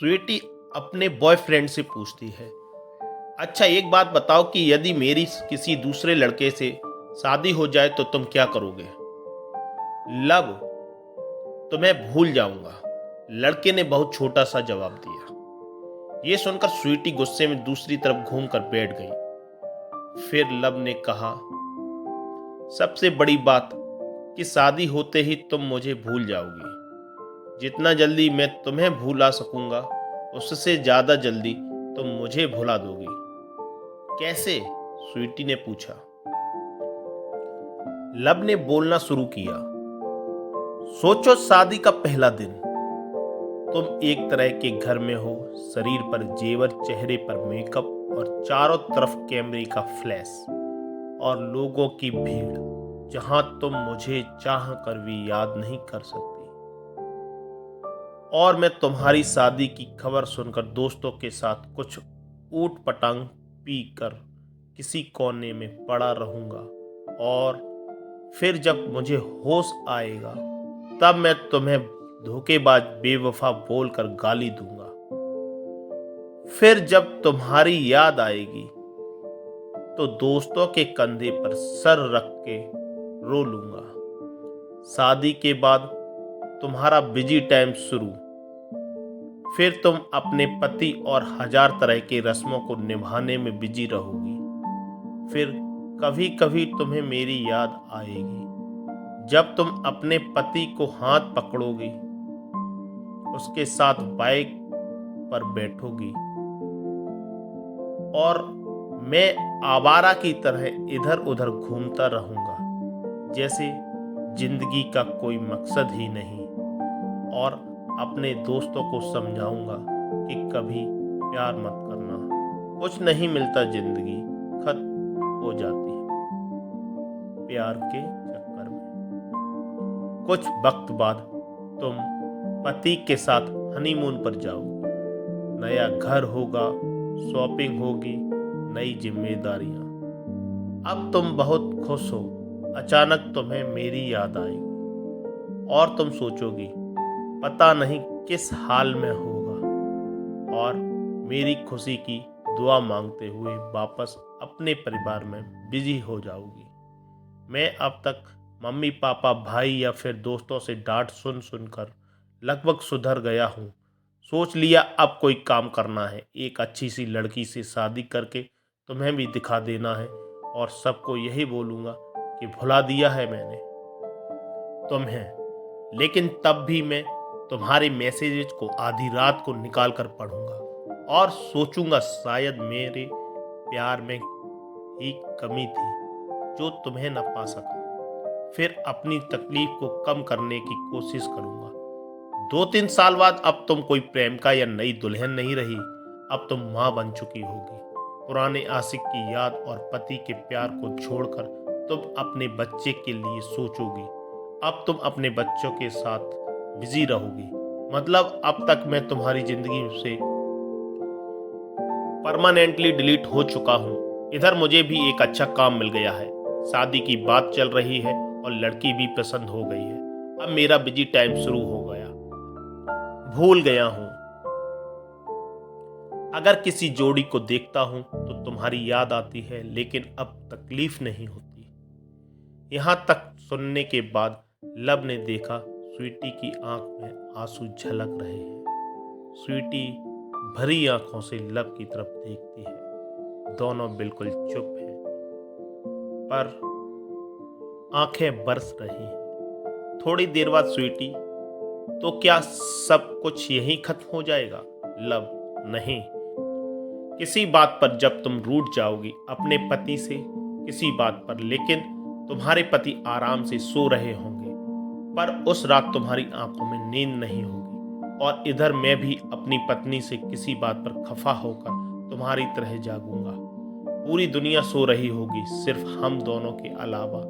स्वीटी अपने बॉयफ्रेंड से पूछती है, अच्छा एक बात बताओ कि यदि मेरी किसी दूसरे लड़के से शादी हो जाए तो तुम क्या करोगे? लब, तुम्हें भूल जाऊंगा। लड़के ने बहुत छोटा सा जवाब दिया। ये सुनकर स्वीटी गुस्से में दूसरी तरफ घूमकर बैठ गई। फिर लब ने कहा, सबसे बड़ी बात कि शादी होते ही तुम मुझे भूल जाओगी। जितना जल्दी मैं तुम्हें भुला सकूंगा उससे ज्यादा जल्दी तुम मुझे भुला दोगी। कैसे? स्वीटी ने पूछा। लब ने बोलना शुरू किया, सोचो शादी का पहला दिन, तुम एक तरह के घर में हो, शरीर पर जेवर, चेहरे पर मेकअप और चारों तरफ कैमरे का फ्लैश और लोगों की भीड़, जहां तुम मुझे चाह कर भी याद नहीं कर सकती। और मैं तुम्हारी शादी की खबर सुनकर दोस्तों के साथ कुछ ऊट पटांग पी कर किसी कोने में पड़ा रहूंगा और फिर जब मुझे होश आएगा तब मैं तुम्हें धोखेबाज बेवफा बोलकर गाली दूंगा। फिर जब तुम्हारी याद आएगी तो दोस्तों के कंधे पर सर रख के रो लूंगा। शादी के बाद तुम्हारा बिजी टाइम शुरू, फिर तुम अपने पति और हजार तरह के रस्मों को निभाने में बिजी रहोगी। फिर कभी कभी तुम्हें मेरी याद आएगी जब तुम अपने पति को हाथ पकड़ोगी, उसके साथ बाइक पर बैठोगी और मैं आवारा की तरह इधर उधर घूमता रहूंगा जैसे जिंदगी का कोई मकसद ही नहीं, और अपने दोस्तों को समझाऊंगा कि कभी प्यार मत करना, कुछ नहीं मिलता, जिंदगी खत्म हो जाती है प्यार के चक्कर में। कुछ वक्त बाद तुम पति के साथ हनीमून पर जाओगी, नया घर होगा, शॉपिंग होगी, नई जिम्मेदारियां। अब तुम बहुत खुश हो, अचानक तुम्हें मेरी याद आएगी और तुम सोचोगी पता नहीं किस हाल में होगा, और मेरी खुशी की दुआ मांगते हुए वापस अपने परिवार में बिजी हो जाओगी। मैं अब तक मम्मी पापा भाई या फिर दोस्तों से डांट सुन सुनकर लगभग सुधर गया हूँ। सोच लिया अब कोई काम करना है, एक अच्छी सी लड़की से शादी करके तुम्हें भी दिखा देना है और सबको यही बोलूँगा कि भुला दिया है मैंने तुम्हें। लेकिन तब भी मैं तुम्हारे मैसेजेस को आधी रात को निकाल कर पढ़ूंगा और सोचूंगा शायद मेरे प्यार में ही कमी थी जो तुम्हें न पा सका। फिर अपनी तकलीफ को कम करने की कोशिश करूंगा। 2-3 साल बाद अब तुम कोई प्रेमिका या नई दुल्हन नहीं रही, अब तुम माँ बन चुकी होगी। पुराने आशिक की याद और पति के प्यार को छोड़कर तुम अपने बच्चे के लिए सोचोगी। अब तुम अपने बच्चों के साथ बिजी रहोगी। मतलब अब तक मैं तुम्हारी जिंदगी से परमानेंटली डिलीट हो चुका हूँ। इधर मुझे भी एक अच्छा काम मिल गया है, शादी की बात चल रही है और लड़की भी पसंद हो गई है। अब मेरा बिजी टाइम शुरू हो गया, भूल गया हूँ। अगर किसी जोड़ी को देखता हूँ तो तुम्हारी याद आती है, लेकिन अब तकलीफ नहीं होती। यहाँ तक सुनने के बाद लब ने देखा स्वीटी की आंख में आंसू झलक रहे हैं। स्वीटी भरी आंखों से लब की तरफ देखती है। दोनों बिल्कुल चुप हैं, पर आंखें बरस रही हैं। थोड़ी देर बाद स्वीटी, तो क्या सब कुछ यहीं खत्म हो जाएगा? लब, नहीं। किसी बात पर जब तुम रूठ जाओगी अपने पति से, किसी बात पर, लेकिन तुम्हारे पति आराम से सो रहे होंगे, पर उस रात तुम्हारी आंखों में नींद नहीं होगी, और इधर मैं भी अपनी पत्नी से किसी बात पर खफा होकर तुम्हारी तरह जागूंगा। पूरी दुनिया सो रही होगी सिर्फ हम दोनों के अलावा।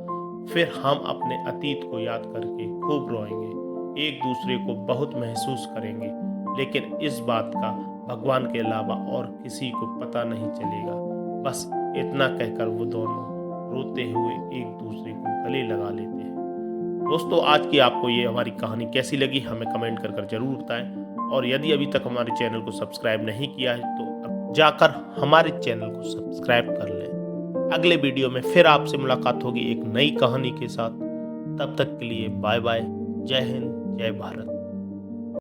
फिर हम अपने अतीत को याद करके खूब रोएंगे, एक दूसरे को बहुत महसूस करेंगे, लेकिन इस बात का भगवान के अलावा और किसी को पता नहीं चलेगा। बस इतना कहकर वो दोनों रोते हुए एक दूसरे को गले लगा लेते हैं। दोस्तों, आज की आपको ये हमारी कहानी कैसी लगी हमें कमेंट कर जरूर बताएं, और यदि अभी तक हमारे चैनल को सब्सक्राइब नहीं किया है तो अब जाकर हमारे चैनल को सब्सक्राइब कर लें। अगले वीडियो में फिर आपसे मुलाकात होगी एक नई कहानी के साथ। तब तक के लिए बाय बाय। जय हिंद, जय भारत।